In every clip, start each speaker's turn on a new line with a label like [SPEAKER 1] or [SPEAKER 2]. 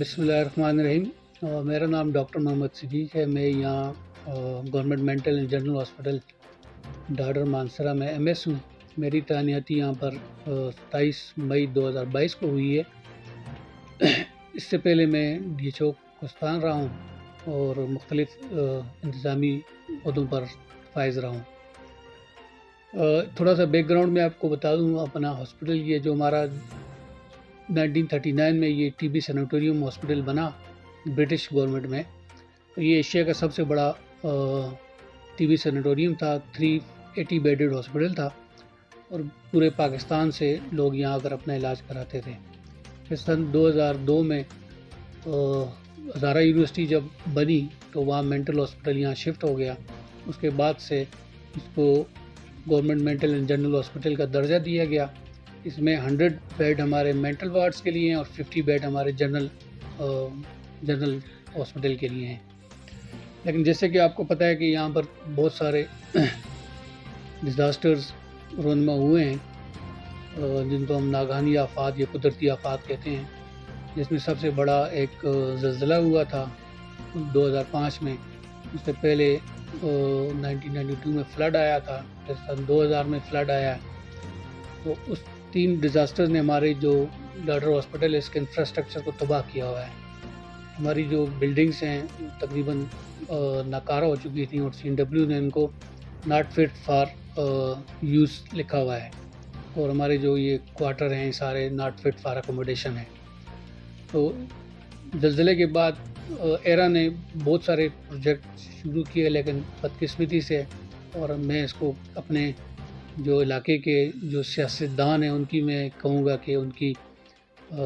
[SPEAKER 1] بسم اللہ الرحمن الرحیم۔ میرا نام ڈاکٹر محمد صدیق ہے۔ میں یہاں government mental and general hospital Dadar Mansehra میں ایم ایس ہوں۔ میری تعیناتی یہاں پر 27 مئی 2022 کو ہوئی ہے۔ اس سے پہلے میں ڈی ایچ او کوستان رہا ہوں اور مختلف انتظامی عہدوں پر فائز رہا ہوں۔ تھوڑا سا بیک گراؤنڈ میں آپ کو بتا دوں اپنا ہاسپٹل، یہ جو ہمارا 1939 میں یہ ٹی بی سینیٹوریم ہاسپٹل بنا برٹش گورنمنٹ میں، تو یہ ایشیا کا سب سے بڑا ٹی بی سینیٹوریم تھا۔ 380 بیڈڈ ہاسپٹل تھا اور پورے پاکستان سے لوگ یہاں آ کر اپنا علاج کراتے تھے۔ پھر سن 2002 میں ہزارہ یونیورسٹی جب بنی تو وہاں مینٹل ہاسپٹل یہاں شفٹ ہو گیا۔ اس کے بعد سے اس کو government mental and general hospital کا درجہ دیا گیا۔ اس میں 100 بیڈ ہمارے مینٹل وارڈز کے لیے ہیں اور 50 بیڈ ہمارے جنرل ہاسپٹل کے لیے ہیں۔ لیکن جیسے کہ آپ کو پتہ ہے کہ یہاں پر بہت سارے ڈیزاسٹرز رونما ہوئے ہیں، جن کو ہم ناگہانی آفات یا قدرتی آفات کہتے ہیں، جس میں سب سے بڑا ایک زلزلہ ہوا تھا 2005 میں۔ اس سے پہلے 1992 میں فلڈ آیا تھا، پھر سن 2000 میں فلڈ آیا۔ تو اس 3 ڈیزاسٹرز نے ہمارے جو ڈاڈر ہاسپٹل ہے اس کے انفراسٹرکچر کو تباہ کیا ہوا ہے۔ ہماری جو بلڈنگس ہیں تقریباً ناکارہ ہو چکی تھیں اور CNW نے ان کو ناٹ فٹ فار یوز لکھا ہوا ہے، اور ہمارے جو یہ کوارٹر ہیں سارے ناٹ فٹ فار اکوموڈیشن ہیں۔ تو زلزلے کے بعد ایرا نے بہت سارے پروجیکٹ شروع کیے، لیکن بدقسمتی سے، اور میں اس کو اپنے جو علاقے کے جو سیاستدان ہیں ان کی میں کہوں گا کہ ان کی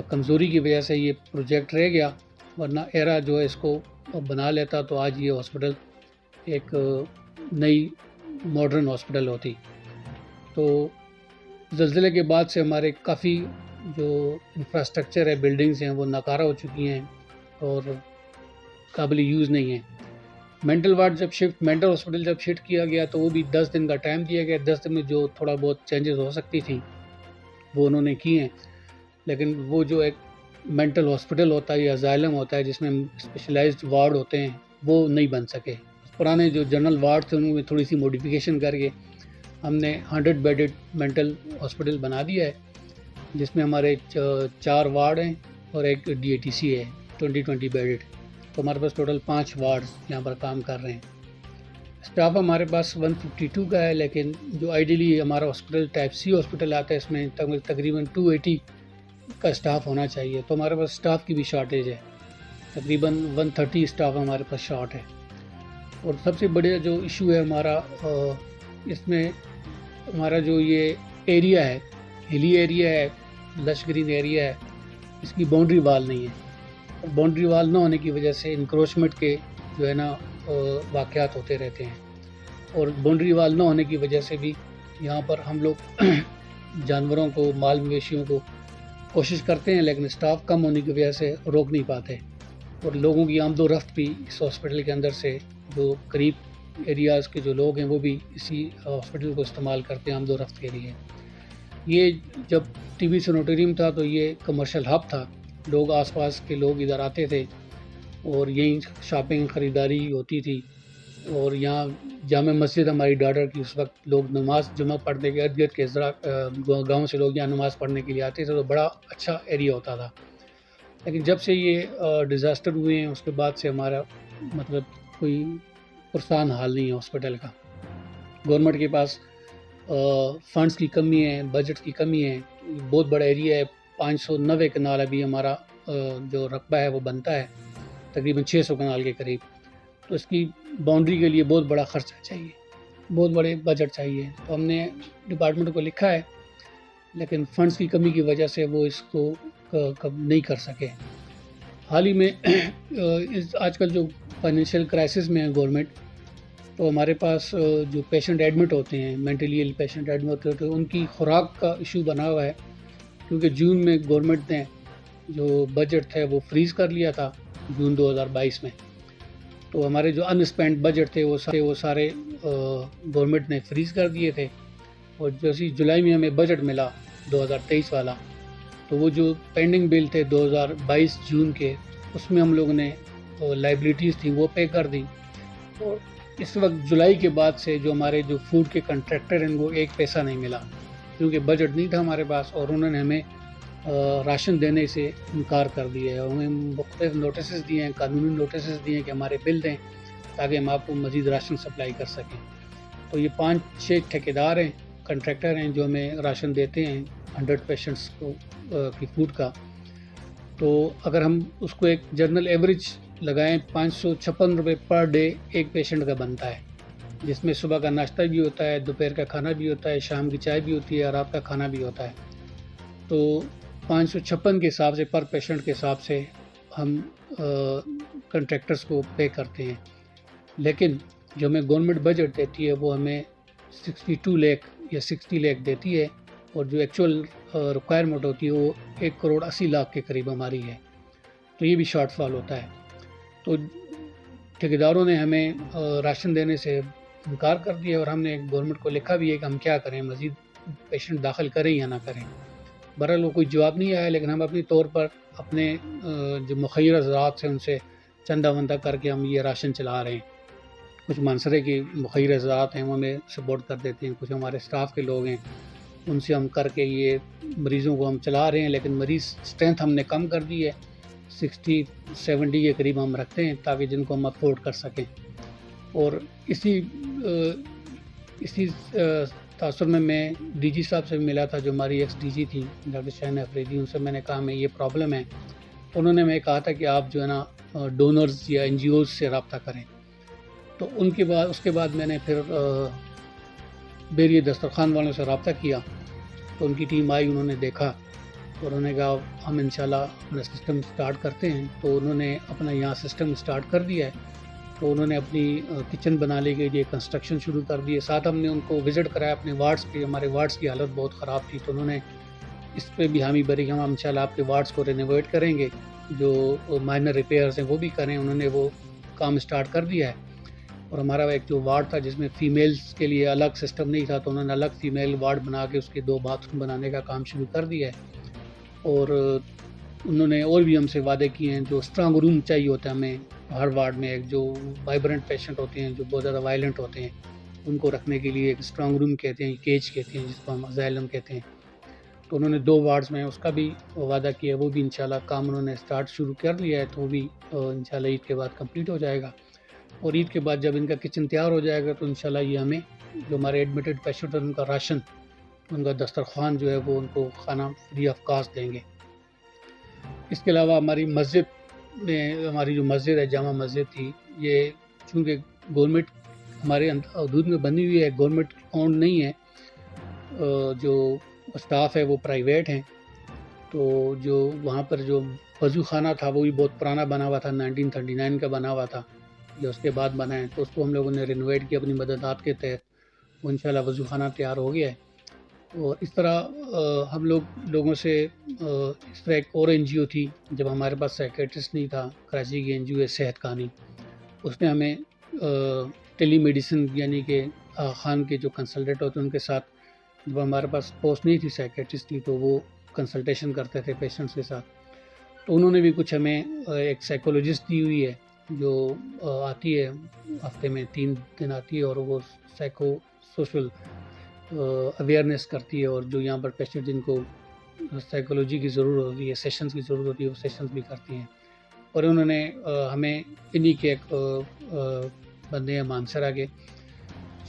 [SPEAKER 1] کمزوری کی وجہ سے یہ پروجیکٹ رہ گیا، ورنہ ایرا جو ہے اس کو بنا لیتا تو آج یہ ہاسپٹل ایک نئی ماڈرن ہاسپٹل ہوتی۔ تو زلزلے کے بعد سے ہمارے کافی جو انفراسٹرکچر ہے، بلڈنگز ہیں، وہ ناکارہ ہو چکی ہیں اور قابل یوز نہیں ہیں۔ مینٹل ہاسپٹل جب شفٹ کیا گیا تو وہ بھی 10 دن کا ٹائم دیا گیا۔ 10 دن میں جو تھوڑا بہت چینجز ہو سکتی تھیں وہ انہوں نے کی ہیں، لیکن وہ جو ایک مینٹل ہاسپٹل ہوتا ہے یا زائلم ہوتا ہے جس میں اسپیشلائزڈ وارڈ ہوتے ہیں وہ نہیں بن سکے۔ پرانے جو جنرل وارڈ تھے ان میں تھوڑی سی موڈیفیکیشن کر کے ہم نے 100 بیڈڈ مینٹل ہاسپٹل بنا دیا ہے، جس میں ہمارے 4 وارڈ ہیں اور ایک DATC ہے 20 بیڈڈ۔ تو ہمارے پاس ٹوٹل 5 وارڈ یہاں پر کام کر رہے ہیں۔ اسٹاف ہمارے پاس 152 کا ہے، لیکن جو آئیڈیلی ہمارا ہاسپٹل ٹائپ C ہاسپٹل آتا ہے اس میں تقریباً 280 کا اسٹاف ہونا چاہیے، تو ہمارے پاس اسٹاف کی بھی شارٹیج ہے، تقریباً 130 اسٹاف ہمارے پاس شارٹ ہے۔ اور سب سے بڑا جو ایشو ہے ہمارا اس میں ہمارا جو یہ ایریا ہے، ہلی ایریا ہے، لش گرین ایریا ہے، اس کی باؤنڈری وال نہیں ہے۔ باؤنڈری وال نہ ہونے کی وجہ سے انکروچمنٹ کے جو ہے نا واقعات ہوتے رہتے ہیں، اور باؤنڈری وال نہ ہونے کی وجہ سے بھی یہاں پر ہم لوگ جانوروں کو، مال مویشیوں کو کوشش کرتے ہیں، لیکن اسٹاف کم ہونے کی وجہ سے روک نہیں پاتے، اور لوگوں کی آمد و رفت بھی اس ہاسپٹل کے اندر سے جو قریب ایریاز کے جو لوگ ہیں وہ بھی اسی ہاسپٹل کو استعمال کرتے ہیں آمد و رفت کے لیے۔ یہ جب ٹی بی سینیٹوریم تھا تو یہ کمرشل ہب تھا، لوگ آس پاس کے لوگ ادھر آتے تھے اور یہیں شاپنگ خریداری ہوتی تھی، اور یہاں جامع مسجد ہماری ڈاڈر کی اس وقت لوگ نماز جمعہ پڑھنے کے ارد گرد کے گاؤں سے لوگ یہاں نماز پڑھنے کے لیے آتے تھے، تو بڑا اچھا ایریا ہوتا تھا۔ لیکن جب سے یہ ڈیزاسٹر ہوئے ہیں اس کے بعد سے ہمارا مطلب کوئی پرسان حال نہیں ہے ہاسپٹل کا۔ گورنمنٹ کے پاس فنڈز کی کمی ہے، بجٹ کی کمی ہے، بہت بڑا ایریا ہے، 590 کنال ابھی ہمارا جو رقبہ ہے وہ بنتا ہے، تقریباً 600 کنال کے قریب، تو اس کی باؤنڈری کے لیے بہت بڑا خرچہ چاہیے، بہت بڑے بجٹ چاہیے۔ تو ہم نے ڈپارٹمنٹ کو لکھا ہے، لیکن فنڈز کی کمی کی وجہ سے وہ اس کو نہیں کر سکے۔ حال ہی میں آج کل جو فائنینشیل کرائسس میں ہے گورنمنٹ، تو ہمارے پاس جو پیشنٹ ایڈمٹ ہوتے ہیں، مینٹلی ایل پیشنٹ ایڈمٹ ہوتے ہیں، ان کی خوراک کا ایشو بنا ہوا ہے، کیونکہ جون میں گورنمنٹ نے جو بجٹ تھا وہ فریز کر لیا تھا جون 2022 میں، تو ہمارے جو ان اسپینڈ بجٹ تھے وہ سارے گورنمنٹ نے فریز کر دیے تھے، اور جیسے جولائی میں ہمیں بجٹ ملا 2023 والا، تو وہ جو پینڈنگ بل تھے 2022 جون کے اس میں ہم لوگوں نے لائبلٹیز تھیں وہ پے کر دیں. اور اس وقت جولائی کے بعد سے جو ہمارے جو فوڈ کے کنٹریکٹر ہیں ان کو ایک پیسہ نہیں ملا کیونکہ بجٹ نہیں تھا ہمارے پاس, اور انہوں نے ہمیں راشن دینے سے انکار کر دیا ہے. ہمیں مختلف نوٹسز دیے ہیں, قانونی نوٹسز دیے ہیں کہ ہمارے بل دیں تاکہ ہم آپ کو مزید راشن سپلائی کر سکیں. تو یہ 5-6 ٹھیکیدار ہیں, کنٹریکٹر ہیں جو ہمیں راشن دیتے ہیں 100 پیشنٹس کو کی فوڈ کا. تو اگر ہم اس کو ایک جنرل ایوریج لگائیں 556 روپے پر ڈے ایک پیشنٹ کا بنتا ہے, جس میں صبح کا ناشتہ بھی ہوتا ہے, دوپہر کا کھانا بھی ہوتا ہے, شام کی چائے بھی ہوتی ہے, اور رات کا کھانا بھی ہوتا ہے. تو 556 کے حساب سے پر پیشنٹ کے حساب سے ہم کنٹریکٹرز کو پے کرتے ہیں. لیکن جو ہمیں گورنمنٹ بجٹ دیتی ہے وہ ہمیں 62 لاکھ یا 60 لاکھ دیتی ہے, اور جو ایکچوئل ریکوائرمنٹ ہوتی ہے وہ 1,80,00,000 کے قریب ہماری ہے. تو یہ بھی شارٹ فال ہوتا ہے. تو ٹھیکیداروں نے ہمیں راشن دینے سے انکار کر دیا, اور ہم نے گورنمنٹ کو لکھا بھی ہے کہ ہم کیا کریں, مزید پیشنٹ داخل کریں یا نہ کریں. بہرحال وہ کوئی جواب نہیں آیا, لیکن ہم اپنی طور پر اپنے جو مخیر حضرات سے ان سے چندہ وندہ کر کے ہم یہ راشن چلا رہے ہیں. کچھ منصرے کے مخیر حضرات ہیں وہ ہمیں سپورٹ کر دیتے ہیں, کچھ ہمارے اسٹاف کے لوگ ہیں ان سے ہم کر کے یہ مریضوں کو ہم چلا رہے ہیں. لیکن مریض اسٹرینتھ ہم نے کم کر دی ہے, 60-70 کے قریب ہم رکھتے ہیں تاکہ جن کو ہم افورڈ کر سکیں. اور اسی تاثر میں ڈی جی صاحب سے بھی ملا تھا, جو ہماری ایکس ڈی جی تھی ڈاکٹر شاہین افریدی. ان سے میں نے کہا میں یہ پرابلم ہے. انہوں نے میں کہا تھا کہ آپ جو ہے نا ڈونرز یا این جی اوز سے رابطہ کریں. تو اس کے بعد میں نے پھر بیریے دسترخوان والوں سے رابطہ کیا. تو ان کی ٹیم آئی, انہوں نے دیکھا اور انہوں نے کہا ہم انشاءاللہ اپنا سسٹم سٹارٹ کرتے ہیں. تو انہوں نے اپنا یہاں سسٹم سٹارٹ کر دیا ہے. تو انہوں نے اپنی کچن بنانے کے لیے کنسٹرکشن شروع کر دی ہے. ساتھ ہم نے ان کو وزٹ کرایا اپنے وارڈس پہ. ہمارے وارڈس کی حالت بہت خراب تھی, تو انہوں نے اس پہ بھی حامی بھری کہ ہم انشاءاللہ آپ کے وارڈس کو رینوویٹ کریں گے, جو مائنر ریپیئرز ہیں وہ بھی کریں. انہوں نے وہ کام سٹارٹ کر دیا ہے. اور ہمارا ایک جو وارڈ تھا جس میں فیمیلز کے لیے الگ سسٹم نہیں تھا, تو انہوں نے الگ فیمیل وارڈ بنا کے اس کے 2 باتھ روم بنانے کا کام شروع کر دیا ہے. اور انہوں نے اور بھی ہم سے وعدے کیے ہیں. جو اسٹرانگ روم چاہیے ہوتا ہے ہمیں ہر وارڈ میں, ایک جو وائبرنٹ پیشنٹ ہوتے ہیں جو بہت زیادہ وائلنٹ ہوتے ہیں ان کو رکھنے کے لیے ایک اسٹرانگ روم کہتے ہیں, کیج کہتے ہیں, جس کو ہم ازائلم کہتے ہیں. تو انہوں نے 2 وارڈز میں اس کا بھی وعدہ کیا, وہ بھی انشاءاللہ کام انہوں نے سٹارٹ شروع کر لیا ہے. تو وہ بھی انشاءاللہ عید کے بعد کمپلیٹ ہو جائے گا. اور عید کے بعد جب ان کا کچن تیار ہو جائے گا تو انشاءاللہ یہ ہمیں جو ہمارے ایڈمیٹڈ پیشنٹ ہیں ان کا راشن, ان کا دسترخوان جو ہے وہ ان کو کھانا فری آف کاسٹ دیں گے. اس کے علاوہ ہماری مسجد میں, ہماری جو مسجد ہے جامع مسجد تھی, یہ چونکہ گورنمنٹ ہمارے حدود میں بنی ہوئی ہے, گورنمنٹ اونڈ نہیں ہے, جو اسٹاف ہے وہ پرائیویٹ ہیں. تو جو وہاں پر جو وضو خانہ تھا وہ بھی بہت پرانا بنا ہوا تھا, 1939 کا بنا ہوا تھا, جو اس کے بعد بنا ہے. تو اس کو ہم لوگوں نے رینوویٹ کیا اپنی مددات کے تحت. وہ انشاءاللہ وضو خانہ تیار ہو گیا ہے. اور اس طرح ہم لوگوں سے اس طرح ایک اور این جی او تھی جب ہمارے پاس سائیکیٹرسٹ نہیں تھا, کراچی کی این جی او ہے صحت کہانی. اس نے ہمیں ٹیلی میڈیسن یعنی کہ خان کے جو کنسلٹنٹ ہوتے ہیں ان کے ساتھ, جب ہمارے پاس پوسٹ نہیں تھی سائیکیٹرسٹ کی تو وہ کنسلٹیشن کرتے تھے پیشنٹس کے ساتھ. تو انہوں نے بھی کچھ ہمیں ایک سائیکولوجسٹ دی ہوئی ہے جو آتی ہے ہفتے میں 3 دن آتی ہے, اور وہ سائیکو سوشل اویئرنیس کرتی ہے. اور جو یہاں پر پیشنٹ جن کو سائیکولوجی کی ضرورت ہوتی ہے, سیشنز کی ضرورت ہوتی ہے, وہ سیشنز بھی کرتی ہیں. اور انہوں نے ہمیں انہی کے ایک بندے ہیں مانسرا کے,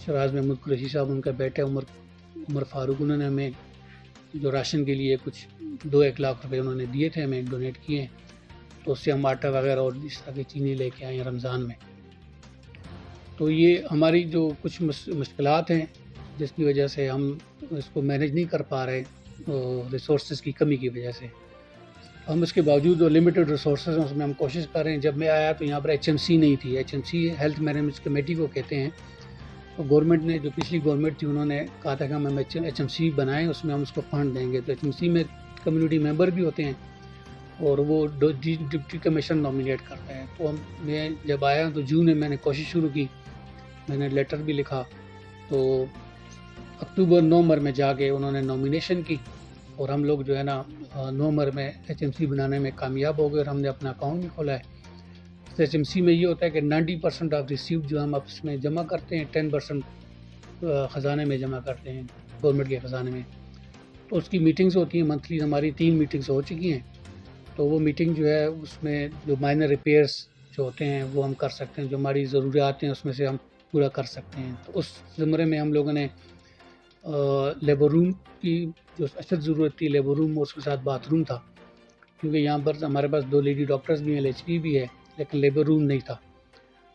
[SPEAKER 1] شراز محمود قریشی صاحب, ان کا بیٹا عمر فاروق, انہوں نے ہمیں جو راشن کے لیے کچھ 2-1 لاکھ روپے انہوں نے دیے تھے, ہمیں ڈونیٹ کیے ہیں. تو اس سے ہم آٹا وغیرہ اور اس طرح کی چینی لے کے آئے ہیں رمضان میں. تو یہ ہماری جو کچھ مشکلات ہیں جس کی وجہ سے ہم اس کو مینیج نہیں کر پا رہے, ریسورسز کی کمی کی وجہ سے. ہم اس کے باوجود جو لمیٹڈ ریسورسز ہیں اس میں ہم کوشش کر رہے ہیں. جب میں آیا تو یہاں پر ایچ ایم سی نہیں تھی. H M C health management committee کو کہتے ہیں. تو گورنمنٹ نے, جو پچھلی گورنمنٹ تھی, انہوں نے کہا تھا کہ ہم ایچ ایم سی بنائیں, اس میں ہم اس کو فنڈ دیں گے. تو ایچ ایم سی میں کمیونٹی ممبر بھی ہوتے ہیں اور وہ ڈپٹی کمیشن نامینیٹ کرتا ہے. تو میں جب آیا تو جون میں میں نے کوشش شروع کی, میں نے لیٹر بھی لکھا. تو اکتوبر نومبر میں جا کے انہوں نے نامینیشن کی اور ہم لوگ جو ہے نا نومبر میں HMC بنانے میں کامیاب ہو گئے اور ہم نے اپنا اکاؤنٹ بھی کھولا ہے. HMC میں یہ ہوتا ہے کہ 90% آف ریسیو جو ہم اس میں جمع کرتے ہیں 10% خزانے میں جمع کرتے ہیں, گورنمنٹ کے خزانے میں. تو اس کی میٹنگز ہوتی ہیں منتھلی, ہماری 3 میٹنگز ہو چکی ہیں. تو وہ میٹنگ جو ہے اس میں جو مائنر ریپیئرس جو ہوتے ہیں وہ ہم کر سکتے ہیں, جو ہماری ضروریات ہیں اس میں سے ہم پورا کر سکتے ہیں. تو اس زمرے میں ہم لوگوں نے لیبر روم کی جو اشد ضرورت تھی, لیبر روم اور اس کے ساتھ باتھ روم تھا, کیونکہ یہاں پر ہمارے پاس 2 لیڈی ڈاکٹرز بھی ہیں, LHP بھی ہے, لیکن لیبر روم نہیں تھا.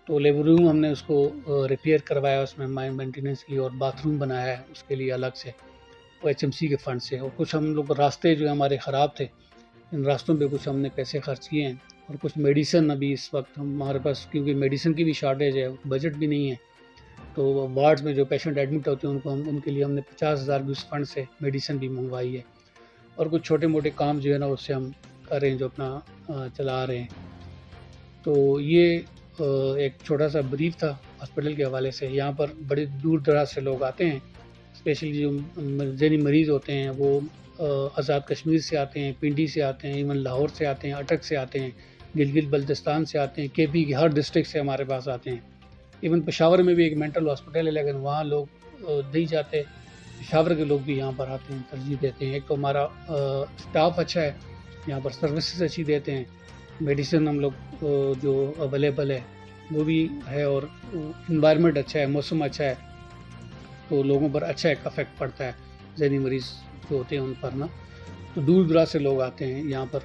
[SPEAKER 1] تو لیبر روم ہم نے اس کو ریپیئر کروایا, اس میں مینٹیننس کی, اور باتھ روم بنایا ہے اس کے لیے الگ سے, وہ HMC کے فنڈ سے. اور کچھ ہم لوگ راستے جو ہمارے خراب تھے, ان راستوں پہ کچھ ہم نے پیسے خرچ کیے ہیں. اور کچھ میڈیسن ابھی اس وقت ہمارے پاس, کیونکہ میڈیسن کی بھی شارٹیج ہے, بجٹ بھی نہیں ہے, تو وارڈز میں جو پیشنٹ ایڈمٹ ہوتے ہیں ان کے لیے ہم نے 50,000 بھی اس فنڈ سے میڈیسن بھی منگوائی ہے. اور کچھ چھوٹے موٹے کام جو ہے نا اس سے ہم کر رہے ہیں, جو اپنا چلا رہے ہیں. تو یہ ایک چھوٹا سا بریف تھا ہاسپٹل کے حوالے سے. یہاں پر بڑے دور دراز سے لوگ آتے ہیں, اسپیشلی جو ذہنی مریض ہوتے ہیں وہ آزاد کشمیر سے آتے ہیں, پنڈی سے آتے ہیں, ایون لاہور سے آتے ہیں, اٹک سے آتے ہیں, گلگت بلتستان سے آتے ہیں, KP کی ہر ڈسٹرکٹ سے ہمارے پاس آتے ہیں. ایون پشاور میں بھی ایک مینٹل ہاسپٹل ہے, لیکن وہاں لوگ نہیں جاتے. پشاور کے لوگ بھی یہاں پر آتے ہیں, ترجیح دیتے ہیں. ایک تو ہمارا سٹاف اچھا ہے, یہاں پر سروسز اچھی دیتے ہیں, میڈیسن ہم لوگ جو اویلیبل ہے وہ بھی ہے, اور انوائرمنٹ اچھا ہے, موسم اچھا ہے, تو لوگوں پر اچھا ایک افیکٹ پڑتا ہے ذہنی مریض جو ہوتے ہیں ان پر نا. تو دور دراز سے لوگ آتے ہیں یہاں پر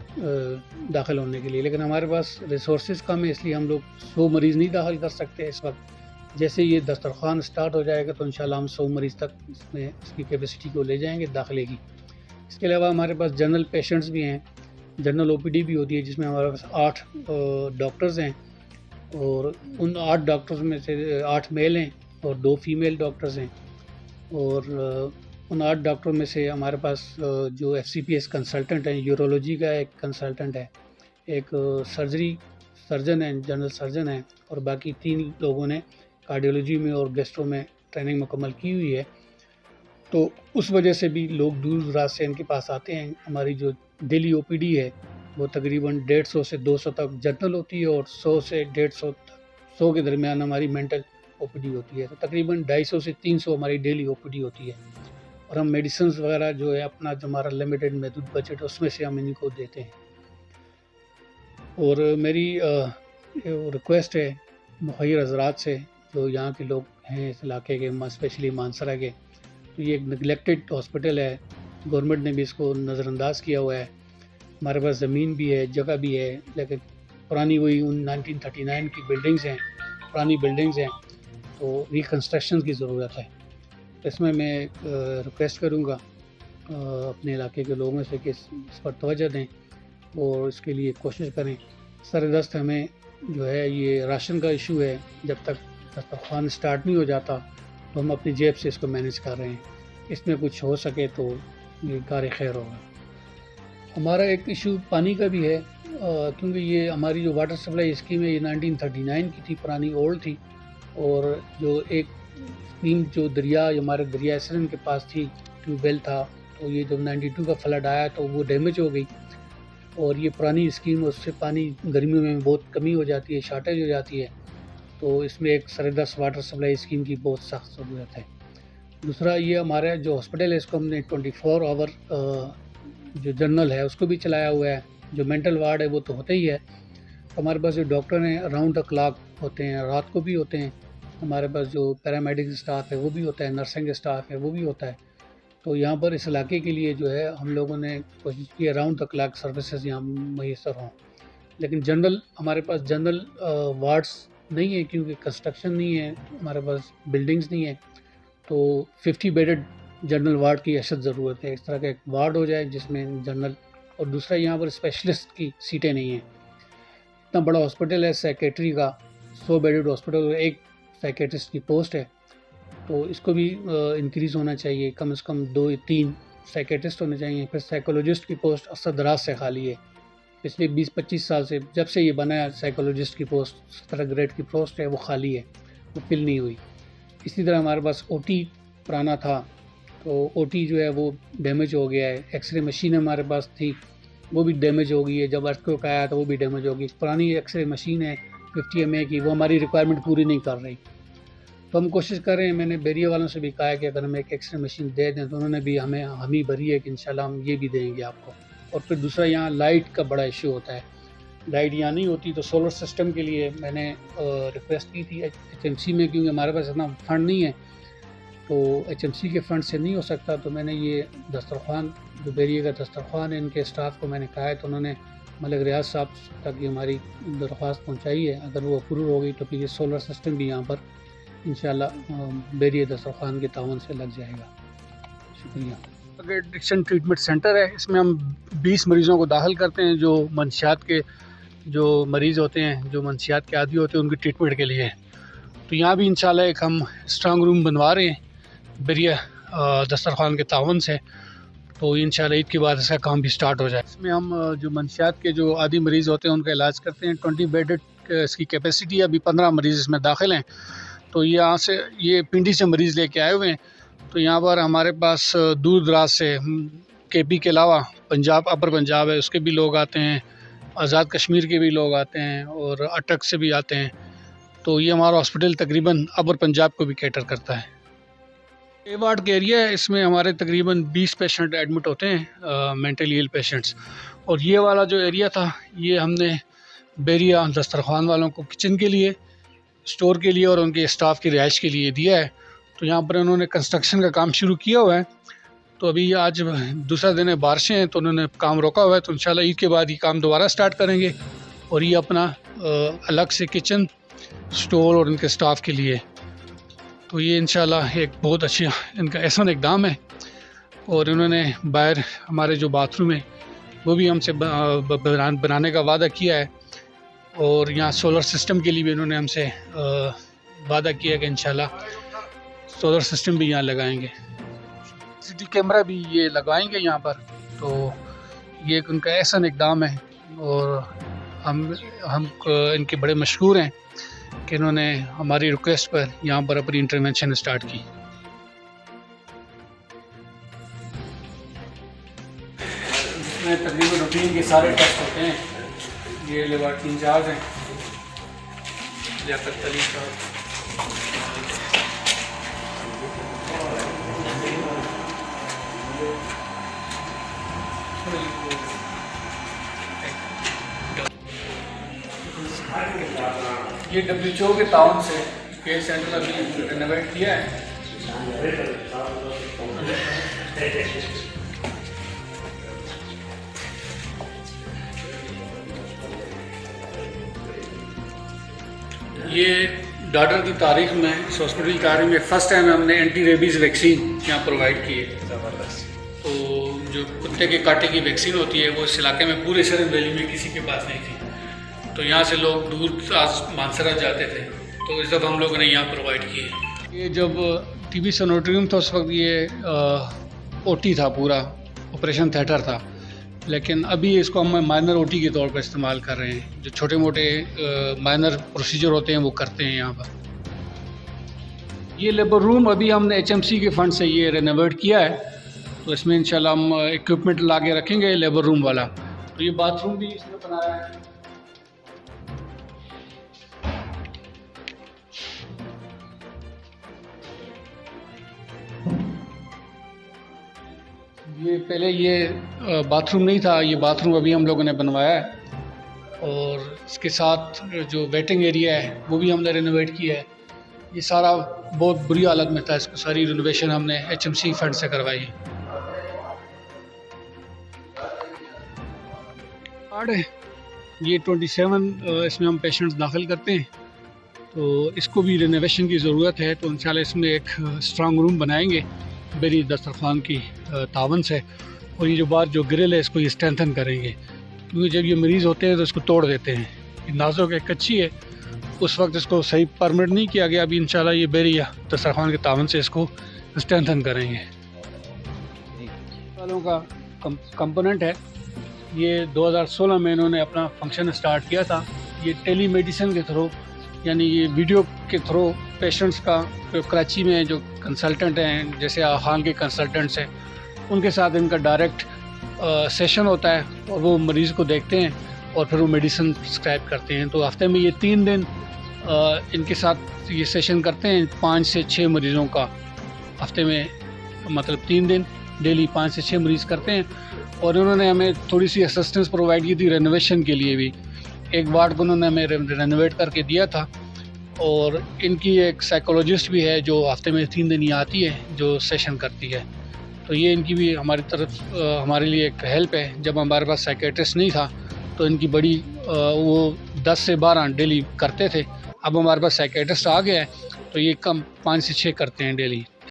[SPEAKER 1] داخل ہونے کے لیے, لیکن ہمارے پاس ریسورسز کم ہے, اس لیے ہم لوگ 100 مریض نہیں داخل کر سکتے اس وقت. جیسے یہ دسترخوان سٹارٹ ہو جائے گا تو انشاءاللہ ہم 100 مریض تک اس کی کیپیسٹی کو لے جائیں گے داخلے کی. اس کے علاوہ ہمارے پاس جنرل پیشنٹس بھی ہیں, جنرل OPD بھی ہوتی ہے, جس میں ہمارے پاس 8 ڈاکٹرز ہیں, اور ان 8 ڈاکٹرز میں سے 8 میل ہیں اور 2 فیمیل ڈاکٹرز ہیں. اور ان 8 ڈاکٹروں میں سے ہمارے پاس جو FCPS کنسلٹنٹ ہیں, یورولوجی کا ایک کنسلٹنٹ ہے, ایک سرجن ہے, جنرل سرجن ہے, اور باقی 3 لوگوں نے کارڈیولوجی میں اور گیسٹرو میں ٹریننگ مکمل کی ہوئی ہے. تو اس وجہ سے بھی لوگ دور دراز سے ان کے پاس آتے ہیں. ہماری جو ڈیلی OPD ہے وہ تقریباً 150 سے 200 تک جنرل ہوتی ہے, اور 100 سے 150 کے درمیان ہماری مینٹل OPD ہوتی ہے. تو تقریباً 250 سے 300 ہماری ڈیلی OPD ہوتی ہے. اور ہم میڈیسنز وغیرہ جو ہے اپنا جو ہمارا لمیٹڈ محدود بجٹ اس میں سے ہم ان کو دیتے ہیں. اور میری ریکویسٹ ہے مخیر حضرات سے جو یہاں کے لوگ ہیں اس علاقے کے, اسپیشلی مانسرا کے, تو یہ ایک نگلیکٹڈ ہاسپٹل ہے, گورنمنٹ نے بھی اس کو نظر انداز کیا ہوا ہے. ہمارے پاس زمین بھی ہے, جگہ بھی ہے, لیکن پرانی وہی 1939 کی بلڈنگز ہیں, پرانی بلڈنگز ہیں, تو ریکنسٹرکشن کی ضرورت ہے. اس میں ریکویسٹ کروں گا اپنے علاقے کے لوگوں سے کہ اس پر توجہ دیں اور اس کے لیے کوشش کریں. سر دست ہمیں جو ہے یہ راشن کا ایشو ہے, جب تک دسترخوان سٹارٹ نہیں ہو جاتا تو ہم اپنی جیب سے اس کو مینیج کر رہے ہیں. اس میں کچھ ہو سکے تو یہ کار خیر ہوگا. ہمارا ایک ایشو پانی کا بھی ہے, کیونکہ یہ ہماری جو واٹر سپلائی اسکیم ہے یہ 1939 کی تھی, پرانی اولڈ تھی. اور جو ایک اسکیم جو ہمارے دریا سرن کے پاس تھی, ٹیوب ویل تھا, تو یہ جب 92 کا فلڈ آیا تو وہ ڈیمیج ہو گئی. اور یہ پرانی اسکیم, اس سے پانی گرمیوں میں بہت کمی ہو جاتی ہے, شارٹیج ہو جاتی ہے. تو اس میں ایک سردست واٹر سپلائی اسکیم کی بہت سخت ضرورت ہے. دوسرا یہ ہمارا جو ہاسپٹل ہے اس کو ہم نے 24 آور جو جنرل ہے اس کو بھی چلایا ہوا ہے. جو مینٹل وارڈ ہے وہ تو ہوتا ہی ہے. ہمارے پاس جو ڈاکٹر ہیں اراؤنڈ دا کلاک ہوتے ہیں, رات کو بھی ہوتے ہیں. ہمارے پاس جو پیرامیڈیکل اسٹاف ہے وہ بھی ہوتا ہے, نرسنگ اسٹاف ہے وہ بھی ہوتا ہے. تو یہاں پر اس علاقے کے لیے جو ہے ہم لوگوں نے کوشش کی اراؤنڈ دا کلاک سروسز یہاں میسر ہوں. لیکن جنرل ہمارے پاس جنرل وارڈس نہیں ہے, کیونکہ کنسٹرکشن نہیں ہے, ہمارے پاس بلڈنگز نہیں ہیں. تو 50 بیڈڈ جنرل وارڈ کی اشد ضرورت ہے. اس طرح کا ایک وارڈ ہو جائے جس میں جنرل, اور دوسرا یہاں پر اسپیشلسٹ کی سیٹیں نہیں ہیں. اتنا بڑا ہاسپٹل ہے, سیکیٹری کا 100 بیڈڈ ہاسپٹل, ایک سائیکیٹرسٹ کی پوسٹ ہے. تو اس کو بھی انکریز ہونا چاہیے, کم از کم 2 یا 3 سائیکیٹرسٹ ہونے چاہیے. پھر سائیکولوجسٹ کی پوسٹ اکثر دراز سے خالی ہے. پچھلے 20-25 سال سے جب سے یہ بنا ہے سائیکولوجسٹ کی پوسٹ 17 گریڈ کی پوسٹ ہے وہ خالی ہے, وہ فل نہیں ہوئی. اسی طرح ہمارے پاس OT پرانا تھا, تو او ٹی جو ہے وہ ڈیمیج ہو گیا ہے. ایکس رے مشین ہمارے پاس تھی وہ بھی ڈیمیج ہو گئی ہے. جب ارتھکویک آیا تو وہ بھی ڈیمیج ہو گئی. پرانی ایکس رے مشین ہے 50 MA کی, وہ ہماری ریکوائرمنٹ پوری نہیں کر رہی. تو ہم کوشش کر رہے ہیں, میں نے بیریے والوں سے بھی کہا ہے کہ اگر ہمیں ایک ایکس رے مشین دے دیں, تو انہوں نے بھی ہمیں ہمی بھری ہے کہ انشاءاللہ ہم یہ بھی دیں گے آپ کو. اور پھر دوسرا یہاں لائٹ کا بڑا ایشو ہوتا ہے. لائٹ یہاں نہیں ہوتی, تو سولر سسٹم کے لیے میں نے ریکویسٹ کی تھی HMC میں, کیونکہ ہمارے پاس اتنا فنڈ نہیں ہے تو HMC کے فنڈ سے نہیں ہو سکتا. تو میں نے یہ دسترخوان, جو بیریے کا دسترخوان ہے, ان کے اسٹاف کو میں نے کہا ہے, تو انہوں نے ملک ریاض صاحب تک یہ ہماری درخواست پہنچائی ہے. اگر وہ اپروو ہو گئی تو پھر یہ سولر سسٹم بھی یہاں پر انشاءاللہ بیریے دسترخوان کے تعاون سے لگ جائے گا. شکریہ. ایڈکشن ٹریٹمنٹ سینٹر ہے, اس میں ہم 20 مریضوں کو داخل کرتے ہیں جو منشیات کے جو مریض ہوتے ہیں, جو منشیات کے عادی ہوتے ہیں, ان کی ٹریٹمنٹ کے لیے. تو یہاں بھی انشاءاللہ ایک ہم اسٹرانگ روم بنوا رہے ہیں بیریے دسترخوان کے تعاون سے. تو انشاءاللہ عید کے بعد اس کا کام بھی سٹارٹ ہو جائے. اس میں ہم جو منشیات کے جو عادی مریض ہوتے ہیں ان کا علاج کرتے ہیں. 20 بیڈڈ اس کی کیپیسٹی ہے, ابھی 15 مریض اس میں داخل ہیں. تو یہاں سے یہ پنڈی سے مریض لے کے آئے ہوئے ہیں. تو یہاں پر ہمارے پاس دور دراز سے KP کے علاوہ پنجاب, اپر پنجاب ہے, اس کے بھی لوگ آتے ہیں, آزاد کشمیر کے بھی لوگ آتے ہیں, اور اٹک سے بھی آتے ہیں. تو یہ ہمارا ہاسپٹل تقریباً اپر پنجاب کو بھی کیٹر کرتا ہے. اے وارڈ کے ایریا ہے, اس میں ہمارے تقریباً 20 پیشنٹ ایڈمٹ ہوتے ہیں, مینٹلی ایل پیشنٹس. اور یہ والا جو ایریا تھا یہ ہم نے بیریے دسترخوان والوں کو کچن کے لیے, اسٹور کے لیے اور ان کے اسٹاف کی رہائش کے لیے دیا ہے. تو یہاں پر انہوں نے کنسٹرکشن کا کام شروع کیا ہوا ہے. تو ابھی آج دوسرا دن ہے, بارشیں ہیں, تو انہوں نے کام روکا ہوا ہے. تو انشاءاللہ عید کے بعد یہ کام دوبارہ سٹارٹ کریں گے, اور یہ اپنا الگ سے کچن, اسٹور اور ان کے اسٹاف کے لیے. تو یہ انشاءاللہ ایک بہت اچھا ان کا احسان اقدام ہے. اور انہوں نے باہر ہمارے جو باتھ روم ہے وہ بھی ہم سے بنانے کا وعدہ کیا ہے. اور یہاں سولر سسٹم کے لیے بھی انہوں نے ہم سے وعدہ کیا کہ انشاءاللہ سولر سسٹم بھی یہاں لگائیں گے. CCTV کیمرہ بھی یہ لگائیں گے یہاں پر. تو یہ ان کا احسان اقدام ہے, اور ہم ان کے بڑے مشکور ہیں کہ انہوں نے ہماری ریکویسٹ پر یہاں پر اپنی انٹرونشن اسٹارٹ کی. اس میں تقریباً روٹین کے سارے ٹیسٹ ہوتے ہیں. یہ لیبارٹری انچارج ہیں لیاقت علی صاحب. یہ WHO کے تعاون سے کیئر سینٹر ابھی رینوویٹ کیا ہے. یہ ڈاکٹر کی تاریخ میں, اس ہاسپٹل کی تاریخ میں فرسٹ ٹائم ہم نے اینٹی ریبیز ویکسین یہاں پرووائڈ کی ہے. زبردست. تو جو کتے کے کاٹے کی ویکسین ہوتی ہے وہ اس علاقے میں پورے سرن ویلی میں کسی کے پاس نہیں تھی. تو یہاں سے لوگ دور مانسرا جاتے تھے, تو اس دفعہ ہم لوگوں نے یہاں پرووائڈ کی ہے. یہ جب TB سینوٹوریم تھا اس وقت یہ OT تھا, پورا آپریشن تھیٹر تھا. لیکن ابھی اس کو ہم مائنر OT کے طور پر استعمال کر رہے ہیں. جو چھوٹے موٹے مائنر پروسیجر ہوتے ہیں وہ کرتے ہیں یہاں پر. یہ لیبر روم ابھی ہم نے HMC کے فنڈ سے یہ رینوویٹ کیا ہے. تو اس میں انشاءاللہ ہم ایکوپمنٹ لا کے رکھیں گے لیبر روم والا. تو یہ باتھ روم بھی اس میں بنایا ہے. یہ پہلے یہ باتھ روم نہیں تھا, یہ باتھ روم ابھی ہم لوگوں نے بنوایا ہے. اور اس کے ساتھ جو ویٹنگ ایریا ہے وہ بھی ہم نے رینوویٹ کیا ہے. یہ سارا بہت بری حالت میں تھا, اس کو ساری رینوویشن ہم نے HMC فنڈ سے کروائی ہے. یہ 27 اس میں ہم پیشنٹس داخل کرتے ہیں. تو اس کو بھی رینوویشن کی ضرورت ہے. تو انشاءاللہ اس میں ایک اسٹرانگ روم بنائیں گے بیریے دسترخوان کی تعاون سے. اور یہ جو بات جو گرل ہے اس کو یہ اسٹرینتھن کریں گے, کیونکہ جب یہ مریض ہوتے ہیں تو اس کو توڑ دیتے ہیں. یہ نازک ایک کچی ہے, اس وقت اس کو صحیح پرمٹ نہیں کیا گیا. ابھی انشاءاللہ یہ بیریے دسترخوان کے تعاون سے اس کو اسٹرینتھن کریں گے. والوں کا کمپوننٹ ہے. یہ 2016 میں انہوں نے اپنا فنکشن اسٹارٹ کیا تھا. یہ ٹیلی میڈیسن کے تھرو یعنی یہ ویڈیو کے تھرو پیشنٹس کا کراچی میں جو کنسلٹنٹ ہیں جیسے خان کے کنسلٹنٹس ہیں ان کے ساتھ ان کا ڈائریکٹ سیشن ہوتا ہے اور وہ مریض کو دیکھتے ہیں اور پھر وہ میڈیسن پرسکرائب کرتے ہیں. تو ہفتے میں یہ 3 دن ان کے ساتھ یہ سیشن کرتے ہیں 5 سے 6 مریضوں کا ہفتے میں, مطلب 3 دن ڈیلی 5 سے 6 مریض کرتے ہیں. اور انہوں نے ہمیں تھوڑی سی اسسٹنس پرووائڈ کی تھی رینوویشن کے لیے بھی. ایک وارڈ کو انہوں نے ہمیں رینوویٹ کر کے دیا تھا. اور ان کی ایک سائیکولوجسٹ بھی ہے جو ہفتے میں 3 دن ہی آتی ہے جو سیشن کرتی ہے. تو یہ ان کی بھی ہماری طرف ہمارے لیے ایک ہیلپ ہے. جب ہمارے پاس سائیکیٹرسٹ نہیں تھا تو ان کی بڑی وہ 10 سے 12 ڈیلی کرتے تھے. اب ہمارے پاس سائیکیٹرسٹ آ گیا ہے تو یہ کم 5 سے 6 کرتے ہیں ڈیلی.